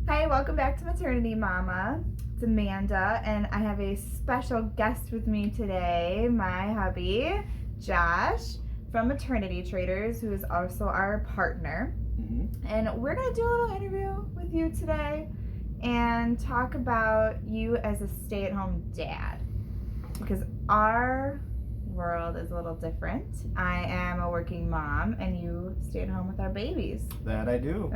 Hi, welcome back to Maternity Mama. It's Amanda, and I have a special guest with me today, my hubby, Josh, from Maternity Traders, who is also our partner. Mm-hmm. And we're going to do a little interview with you today and talk about you as a stay-at-home dad. Because our world is a little different. I am a working mom, and you stay at home with our babies. That I do.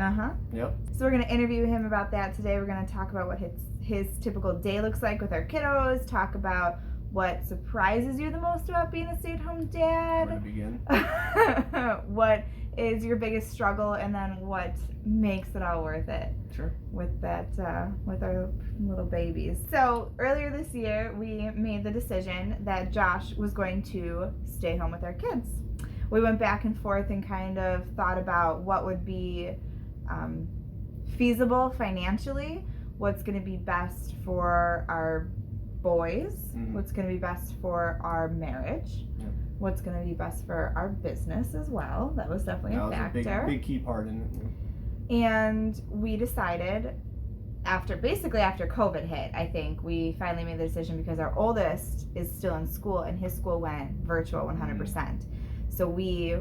Yep. So we're going to interview him about that today. We're going to talk about what his typical day looks like with our kiddos, talk about what surprises you the most about being a stay-at-home dad. Where to begin? What is your biggest struggle, and then what makes it all worth it? Sure. With that, with our little babies. So earlier this year, we made the decision that Josh was going to stay home with our kids. We went back and forth and kind of thought about what would be feasible financially, what's going to be best for our boys, what's going to be best for our marriage, what's going to be best for our business as well. That was definitely a factor. That was a big key part in it. And we decided after COVID hit, I think we finally made the decision because our oldest is still in school and his school went virtual 100%. So we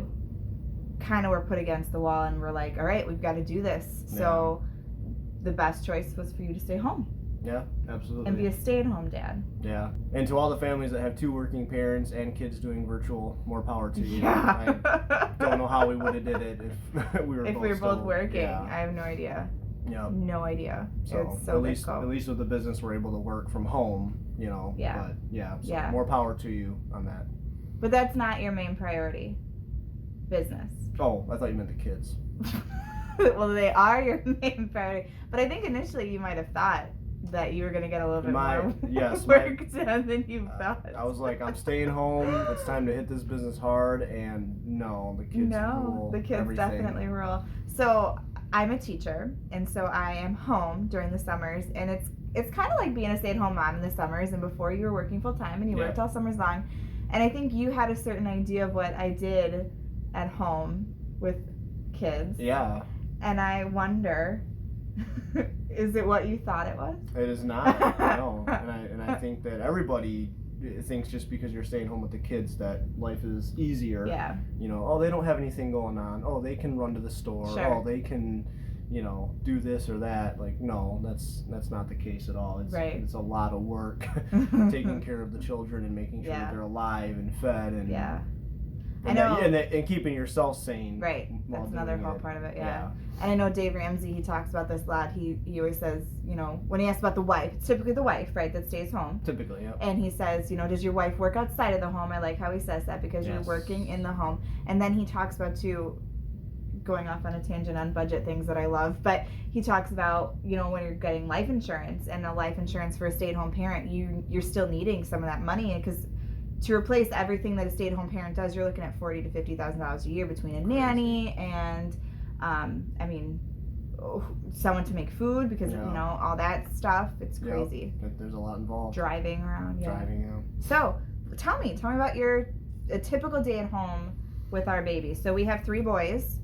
kind of were put against the wall and we're like, all right, we've got to do this. Yeah. So the best choice was for you to stay home. Yeah, absolutely. And be a stay-at-home dad. Yeah. And to all the families that have two working parents and kids doing virtual, more power to you. Yeah. I don't know how we would have did it if we were both working. Yeah. I have no idea. Yep. No idea. So, it's so at least with the business, we're able to work from home, Yeah. But so Yeah. more power to you on that. But that's not your main priority. Business. Oh, I thought you meant the kids. Well, they are your main priority. But I think initially you might have thought that you were going to get a little bit more work done than you thought. I was like, I'm staying home. It's time to hit this business hard. And no, the kids rule. The kids everything. definitely rule. So I'm a teacher, and so I am home during the summers, and it's kind of like being a stay-at-home mom in the summers and before you were working full-time and you worked all summers long. And I think you had a certain idea of what I did at home with kids. Yeah. And I wonder, is it what you thought it was? It is not. No. And I think that everybody thinks just because you're staying home with the kids that life is easier. Yeah. Oh, they don't have anything going on. Oh, they can run to the store. Sure. Oh, they can, do this or that. Like, no, that's not the case at all. It's a lot of work taking care of the children and making sure that they're alive and fed and I know. And keeping yourself sane. Right. That's another whole part of it. Yeah. And I know Dave Ramsey, he talks about this a lot. He always says, when he asks about the wife, it's typically the wife, right, that stays home. Typically, yeah. And he says, does your wife work outside of the home? I like how he says that because you're working in the home. And then he talks about, too, going off on a tangent on budget things that I love, but he talks about, when you're getting life insurance and a life insurance for a stay-at-home parent, you're still needing some of that money because to replace everything that a stay-at-home parent does, you're looking at $40,000 to $50,000 a year between a nanny and, someone to make food because all that stuff. It's crazy. Yep. There's a lot involved. Driving around. Yeah. Driving, yeah. So, tell me about a typical day at home with our babies. So we have 3 boys.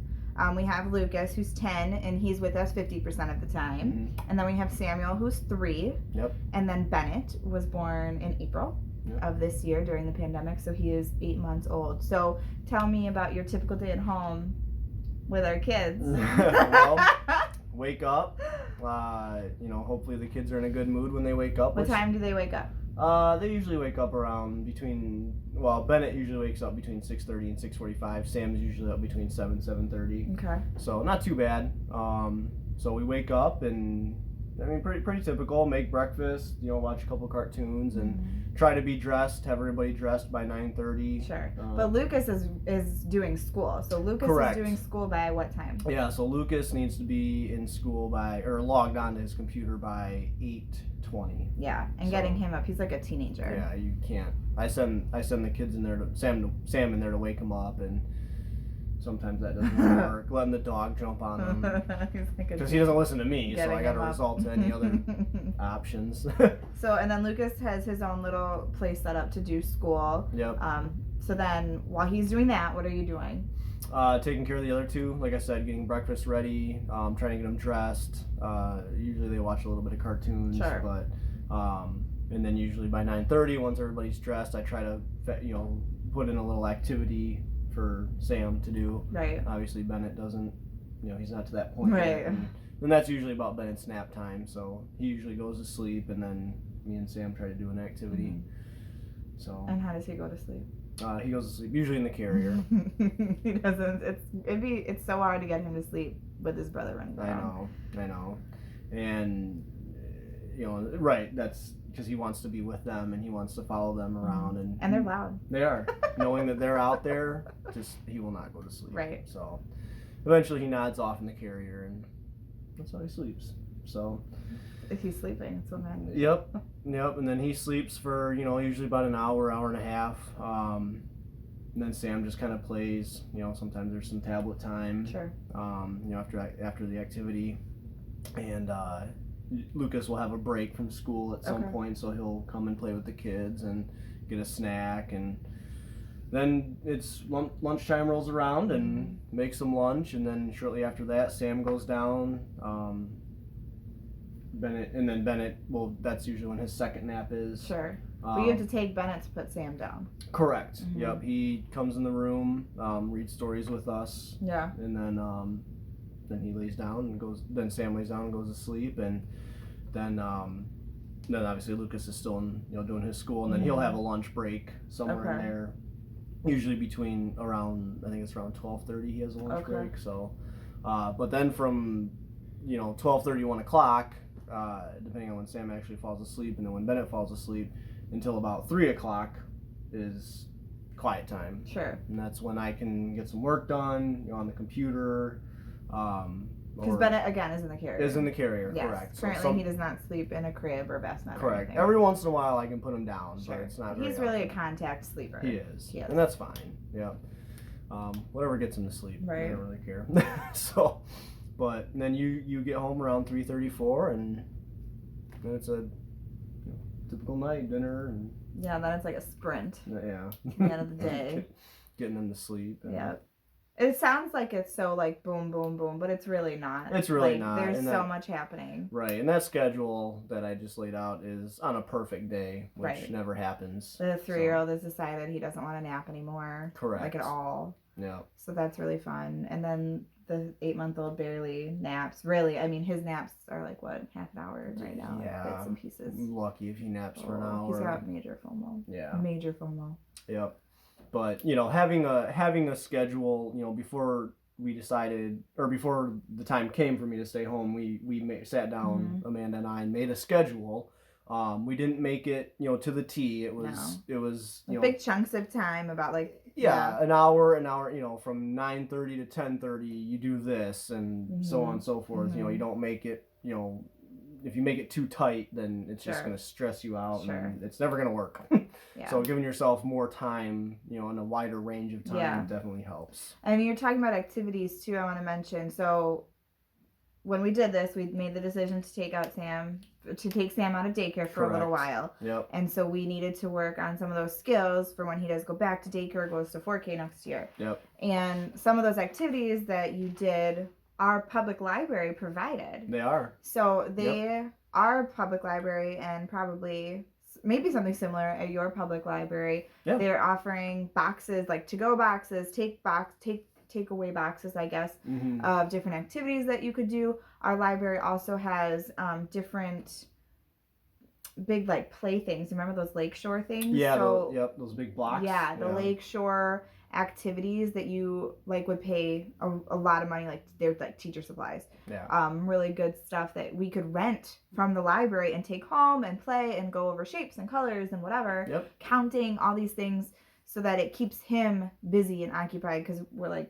We have Lucas, who's 10, and he's with us 50% of the time. Mm-hmm. And then we have Samuel, who's 3. Yep. And then Bennett was born in April. Of this year during the pandemic, so he is 8 months old. So tell me about your typical day at home with our kids. Well, wake up. Hopefully the kids are in a good mood when they wake up. What time do they wake up? They usually wake up around Bennett usually wakes up between 6:30 and 6:45. Sam's usually up between 7:30. Okay. So not too bad. So we wake up and pretty typical. Make breakfast, watch a couple cartoons and try to be dressed. Have everybody dressed by 9:30. Sure, but Lucas is doing school. So Lucas is doing school by what time? Yeah, so Lucas needs to be in school logged on to his computer by 8:20. Yeah, and getting him up. He's like a teenager. Yeah, you can't. I send the kids in there Sam in there to wake him up and. Sometimes that doesn't work. Letting the dog jump on him because he doesn't listen to me, so I got to resort to any other options. So, and then Lucas has his own little place set up to do school. Yep. So then, while he's doing that, what are you doing? Taking care of the other two, like I said, getting breakfast ready, trying to get them dressed. Usually they watch a little bit of cartoons, sure. But and then usually by 9:30, once everybody's dressed, I try to put in a little activity for Sam to do. Right. Obviously Bennett doesn't, he's not to that point right. yet. And that's usually about Bennett's nap time, so he usually goes to sleep, and then me and Sam try to do an activity. Mm-hmm. So. And how does he go to sleep? He goes to sleep usually in the carrier. He doesn't. It's so hard to get him to sleep with his brother running around. I know, and right. That's because he wants to be with them and he wants to follow them around, and they're loud. They are, knowing that they're out there. He will not go to sleep. Right. So, eventually he nods off in the carrier, and that's how he sleeps. So. If he's sleeping, it's what matters. Yep. And then he sleeps for usually about an hour and a half. And then Sam just kind of plays. Sometimes there's some tablet time. Sure. After the activity, and Lucas will have a break from school at some point, so he'll come and play with the kids and get a snack, and then it's lunchtime rolls around and makes some lunch, and then shortly after that, Sam goes down. Bennett, well, that's usually when his second nap is. Sure. But you have to take Bennett to put Sam down. Correct. Mm-hmm. Yep. He comes in the room, reads stories with us. Yeah. And then he lays down and goes. Then Sam lays down and goes to sleep, and then obviously Lucas is still doing his school, and then he'll have a lunch break somewhere in there. Usually between around 12:30 he has a lunch break. So, but then from 12:30, 1 o'clock. Depending on when Sam actually falls asleep, and then when Bennett falls asleep, until about 3 o'clock is quiet time. Sure. And that's when I can get some work done on the computer. Because Bennett, again, is in the carrier. Is in the carrier, yes. Correct. Currently, he does not sleep in a crib or bassinet. Correct. Every once in a while, I can put him down, sure. But it's not very He's really often. a contact sleeper. He is. And that's fine. Yeah. Whatever gets him to sleep. Right. I don't really care. So... But then you get home around 3:34, and then it's a typical night, dinner, and then it's like a sprint. Yeah. At the end of the day. Getting them to sleep. Yeah. It sounds like it's so like boom, boom, boom, but it's really not. It's really not. There's so much happening. Right, and that schedule that I just laid out is on a perfect day, which never happens. The 3-year-old has decided he doesn't want to nap anymore. Correct. Like at all. Yeah. So that's really fun. And then the 8-month-old barely naps. Really, I mean, his naps are like half an hour right now. Yeah. Bits and pieces. Lucky if he naps for an hour. He's got major FOMO. Yeah. Major FOMO. Yep. But having a schedule, before we decided, or before the time came for me to stay home, we sat down, Amanda and I, and made a schedule. We didn't make it, to the T. It was big chunks of time about an hour, from 9:30 to 10:30, you do this, and so on and so forth. You don't make it, if you make it too tight, then it's just going to stress you out, and it's never going to work. So giving yourself more time, in a wider range of time definitely helps. And you're talking about activities too, I want to mention. So when we did this, we made the decision to take Sam out of daycare for a little while. Yep. And so we needed to work on some of those skills for when he does go back to daycare, goes to 4K next year. Yep. And some of those activities that you did, our public library provided. They are. So they are public library, and probably maybe something similar at your public library. Yeah. They're offering boxes, like to-go boxes, takeaway boxes, I guess, of different activities that you could do. Our library also has different big playthings. Remember those lakeshore things? Yeah, those big blocks. Yeah, the lakeshore activities that you would pay a lot of money, they're teacher supplies. Yeah. Really good stuff that we could rent from the library and take home and play and go over shapes and colors and whatever. Yep. Counting all these things so that it keeps him busy and occupied, because we're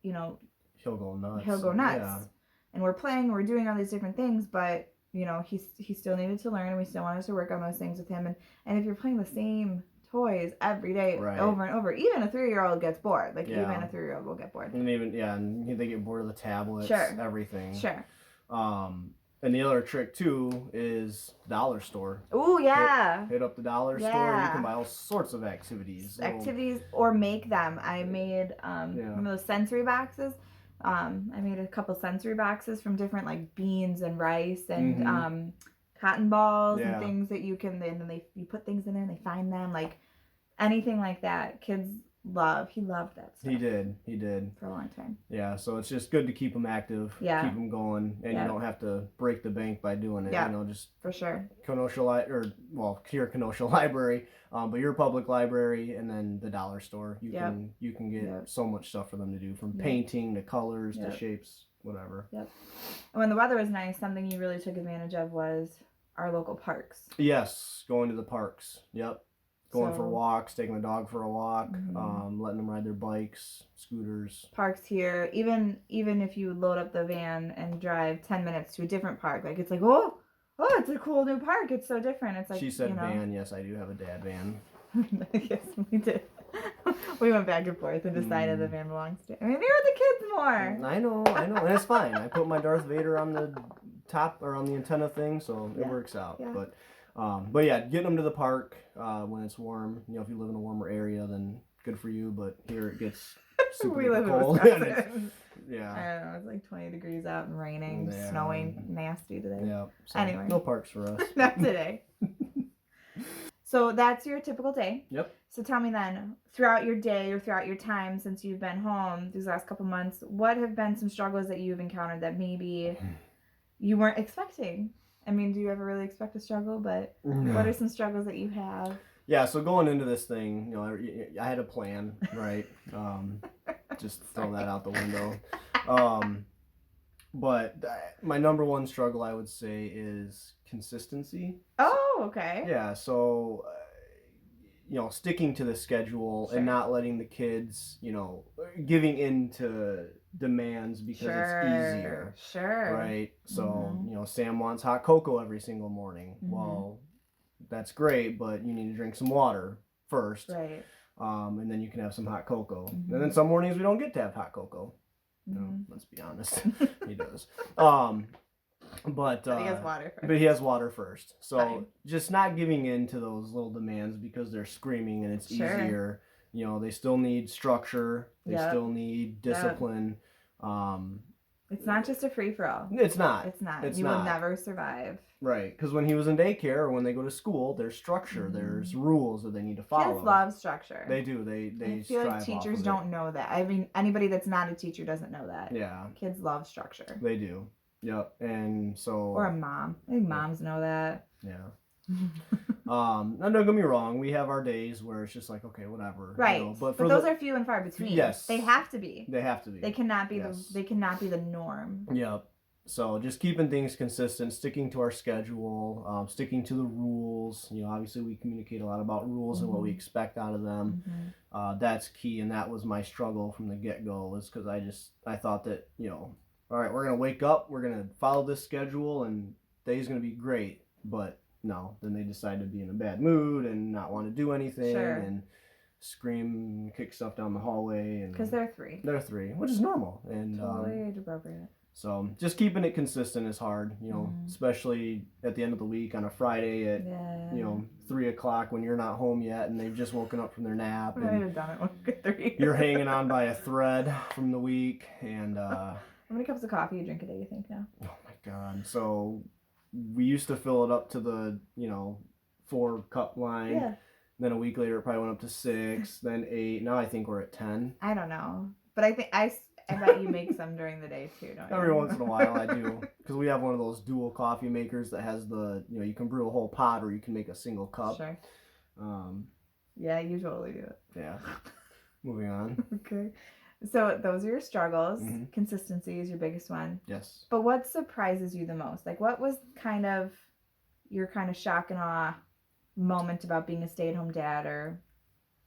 he'll go nuts. Yeah. And we're playing, we're doing all these different things, but he still needed to learn, and we still wanted to work on those things with him. And if you're playing the same toys every day over and over, even a 3-year-old gets bored. Even a 3-year-old will get bored. And they get bored of the tablets, everything. Sure. And the other trick too is dollar store. Ooh, yeah. Hit up the dollar store. You can buy all sorts of activities. Or make them. I made remember those sensory boxes. I made a couple sensory boxes from different like beans and rice and cotton balls and things that you can. And then you put things in there and they find them, like anything like that. Kids love. He loved that stuff. He did for a long time. Yeah, so it's just good to keep them active, keep them going, and you don't have to break the bank by doing it. You know, just for sure. Kenosha your Kenosha library, but your public library, and then the dollar store. You can get so much stuff for them to do, from painting to colors to shapes, whatever. And when the weather was nice, something you really took advantage of was our local parks. Yes, going to the parks. Going for walks, taking the dog for a walk, letting them ride their bikes, scooters. Parks here, even if you load up the van and drive 10 minutes to a different park, like it's like, oh, it's a cool new park. It's so different. It's like, she said van. Yes, I do have a dad van. Yes, we did. We went back and forth and decided the van belongs to. I mean, they were the kids more. I know, and it's fine. I put my Darth Vader on the top or on the antenna thing, so it works out. But yeah, getting them to the park when it's warm. You know, if you live in a warmer area, then good for you. But here it gets super cold. I don't know. It's like 20 degrees out and raining, snowing, nasty today. So anyway, no parks for us. Not today. So that's your typical day. So tell me then, throughout your day or throughout your time since you've been home these last couple months, what have been some struggles that you've encountered that maybe you weren't expecting? I mean, do you ever really expect a struggle? But what are some struggles that you have? Yeah, so going into this thing, you know, I had a plan, right? Just throw that out the window. But my number one struggle, I would say, is consistency. Oh, okay. Yeah, so, you know, sticking to the schedule and not letting the kids, you know, giving in to demands because it's easier. Right? So, you know, Sam wants hot cocoa every single morning. Well, that's great, but you need to drink some water first. Right. And then you can have some hot cocoa. And then some mornings we don't get to have hot cocoa. No, let's be honest. He does. But he has water first. But he has water first. So just not giving in to those little demands because they're screaming and it's easier. You know, they still need structure. They still need discipline. It's not just a free-for-all. It's not. You will never survive. Right. Because when he was in daycare or when they go to school, there's structure. There's rules that they need to follow. Kids love structure. They do. They I feel like teachers don't know that. I mean, anybody that's not a teacher doesn't know that. Yeah. Kids love structure. They do. Yep. And so. Or a mom. I think moms know that. Yeah. Now don't get me wrong, we have our days where it's just like, okay, whatever. Right. You know, but those are few and far between. Yes. They have to be. They cannot be they cannot be the norm. Yep. So just keeping things consistent, sticking to our schedule, sticking to the rules. You know, obviously we communicate a lot about rules and what we expect out of them. That's key, and that was my struggle from the get-go, was because I thought that, you know, all right, we're going to wake up, we're going to follow this schedule, and day's going to be great. But no, then they decide to be in a bad mood and not want to do anything and scream, kick stuff down the hallway. And because they're 3. They're 3, which is normal. And totally age appropriate. So just keeping it consistent is hard, you know, especially at the end of the week on a Friday at, you know, 3 o'clock when you're not home yet and they've just woken up from their nap. I might have done it at 3. You're hanging on by a thread from the week. And how many cups of coffee you drink a day, you think, now? Oh, my God. So we used to fill it up to the, you know, 4-cup line. Yeah. Then a week later, it probably went up to 6, then 8. Now I think we're at 10. I don't know. But I think I bet you make some during the day too, don't you? Every once in a while I do. Because we have one of those dual coffee makers that has the, you know, you can brew a whole pot or you can make a single cup. Sure. Yeah, you totally do it. Yeah. Moving on. Okay. So those are your struggles. Consistency is your biggest one. Yes. But what surprises you the most? Like, what was kind of your kind of shock and awe moment about being a stay-at-home dad or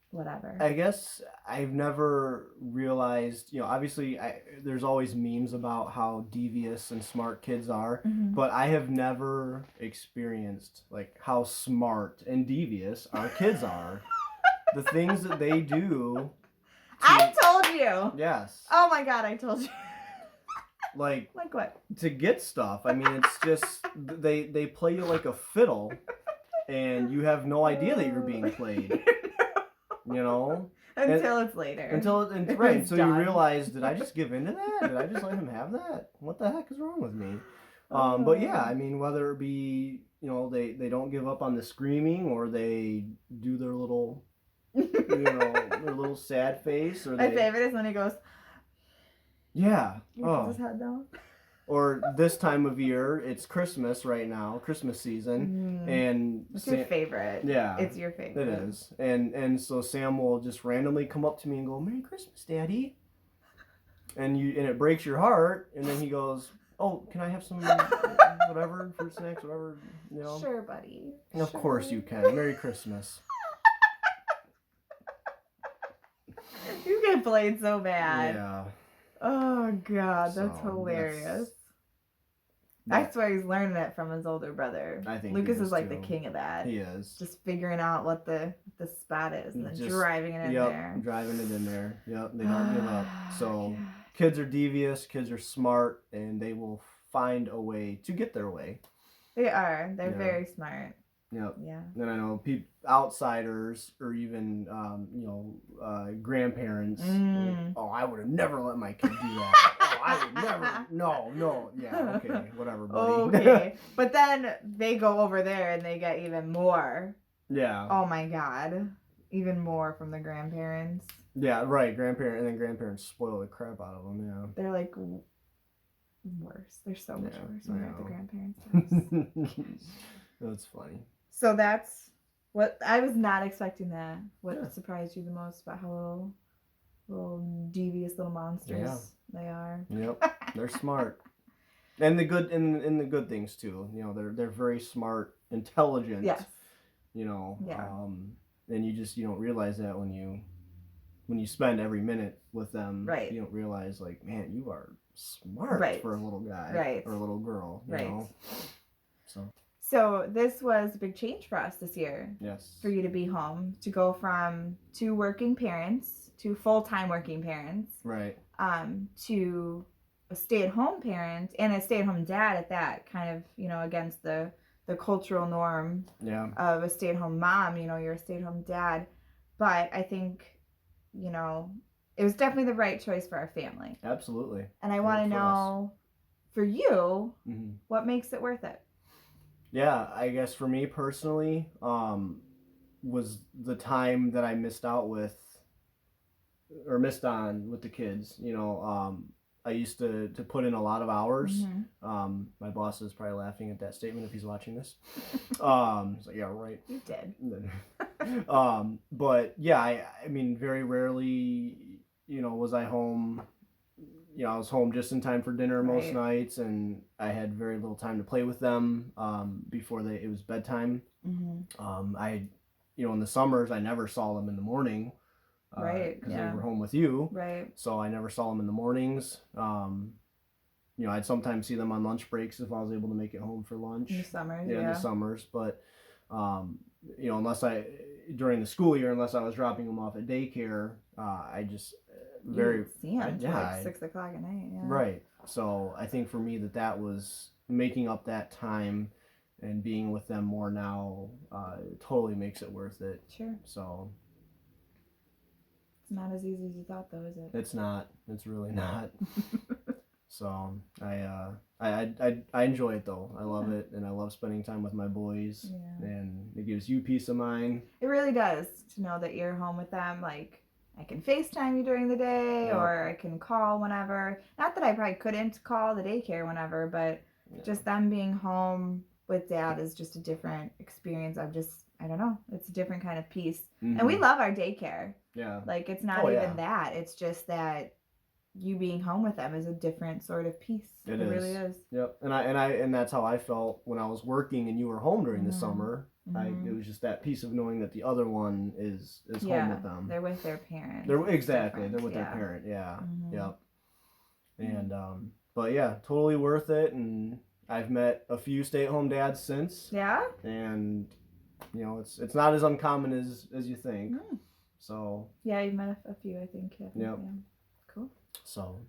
whatever? I guess I've never realized, you know, obviously there's always memes about how devious and smart kids are, but I have never experienced like how smart and devious our kids are. The things that they do. I told you. Yes. Oh my God, I told you. Like what? To get stuff. I mean, it's just they play you like a fiddle, and you have no idea that you're being played. You know. Until it's later. Right. So you realize, did I just give in to that? Did I just let him have that? What the heck is wrong with me? But yeah, I mean, whether it be, they don't give up on the screaming, or they do their little, their little sad face, or my favorite is when he goes, yeah, he puts his head down. Or this time of year, it's Christmas right now, Christmas season, and it's your favorite. Yeah, it's your favorite. It is, and so Sam will just randomly come up to me and go, "Merry Christmas, Daddy," and it breaks your heart, and then he goes, "Oh, can I have some whatever, fruit snacks, whatever, Sure, buddy. And of course you can. Merry Christmas. You get played so bad. Yeah. Oh God, that's hilarious. I swear he's learning it from his older brother. I think Lucas is like the king of that. He is. Just figuring out what the spot is and then driving it in there. Driving it in there. Yep, they don't give up. So kids are devious, kids are smart, and they will find a way to get their way. They are. They're very smart. Yep. Yeah. And I know outsiders, or even grandparents. Oh, I would have never let my kid do that. Oh, I would never. No. Yeah. Okay. Whatever, buddy. Okay. But then they go over there and they get even more. Yeah. Oh my God. Even more from the grandparents. Yeah. Right. Grandparents spoil the crap out of them. Yeah. They're like worse. They're so much worse when they're at the grandparents' house. That's funny. So that's what I was not expecting. That what surprised you the most about how little devious little monsters they are. Yep, they're smart, and the good and the good things too. They're very smart, intelligent. Yes. And you don't realize that when you spend every minute with them. Right. You don't realize, like, man, you are smart for a little guy or a little girl. You know? So this was a big change for us this year. Yes. For you to be home, to go from two working parents to full-time working parents. Right. To a stay-at-home parent and a stay-at-home dad at that, kind of, against the cultural norm of a stay-at-home mom. You're a stay-at-home dad. But I think, it was definitely the right choice for our family. Absolutely. And I want to know, for you, what makes it worth it? Yeah, I guess for me personally, was the time that I missed on with the kids. I used to put in a lot of hours. My boss is probably laughing at that statement if he's watching this. So yeah, right. You did. But yeah, I mean, very rarely, was I home. I was home just in time for dinner most nights, and I had very little time to play with them before it was bedtime. I, in the summers, I never saw them in the morning. Because they were home with you. Right. So I never saw them in the mornings. I'd sometimes see them on lunch breaks if I was able to make it home for lunch. In the summers, in the summers. But, during the school year, unless I was dropping them off at daycare, I just you see them until like 6 o'clock at night. Yeah. Right. So I think for me that was making up that time and being with them more now totally makes it worth it. Sure. So it's not as easy as you thought, though, is it? It's not. It's really not. So I enjoy it, though. I love it, and I love spending time with my boys. Yeah. And it gives you peace of mind. It really does, to know that you're home with them. Like, I can FaceTime you during the day, or I can call whenever. Not that I probably couldn't call the daycare whenever, but just them being home with Dad is just a different experience. I don't know. It's a different kind of peace. And we love our daycare. Yeah. Like, it's not even that. It's just that you being home with them is a different sort of peace. It really is. Yep. And that's how I felt when I was working and you were home during the summer. It was just that piece of knowing that the other one is home with them. They're with their parent. They're with their parent. Yeah. Yep. And but yeah, totally worth it. And I've met a few stay-at-home dads since. Yeah. And it's not as uncommon as you think. So yeah, you met a few, I think. Yeah. Yep. Yeah. Cool. So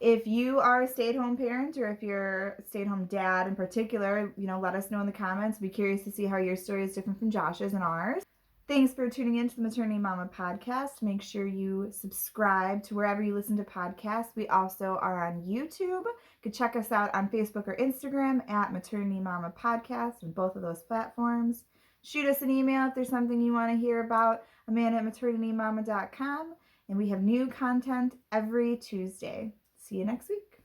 If you are a stay-at-home parent or if you're a stay-at-home dad in particular, let us know in the comments. Be curious to see how your story is different from Josh's and ours. Thanks for tuning in to the Maternity Mama podcast. Make sure you subscribe to wherever you listen to podcasts. We also are on YouTube. You can check us out on Facebook or Instagram at Maternity Mama Podcast on both of those platforms. Shoot us an email if there's something you want to hear about, Amanda@maternitymama.com. And we have new content every Tuesday. See you next week.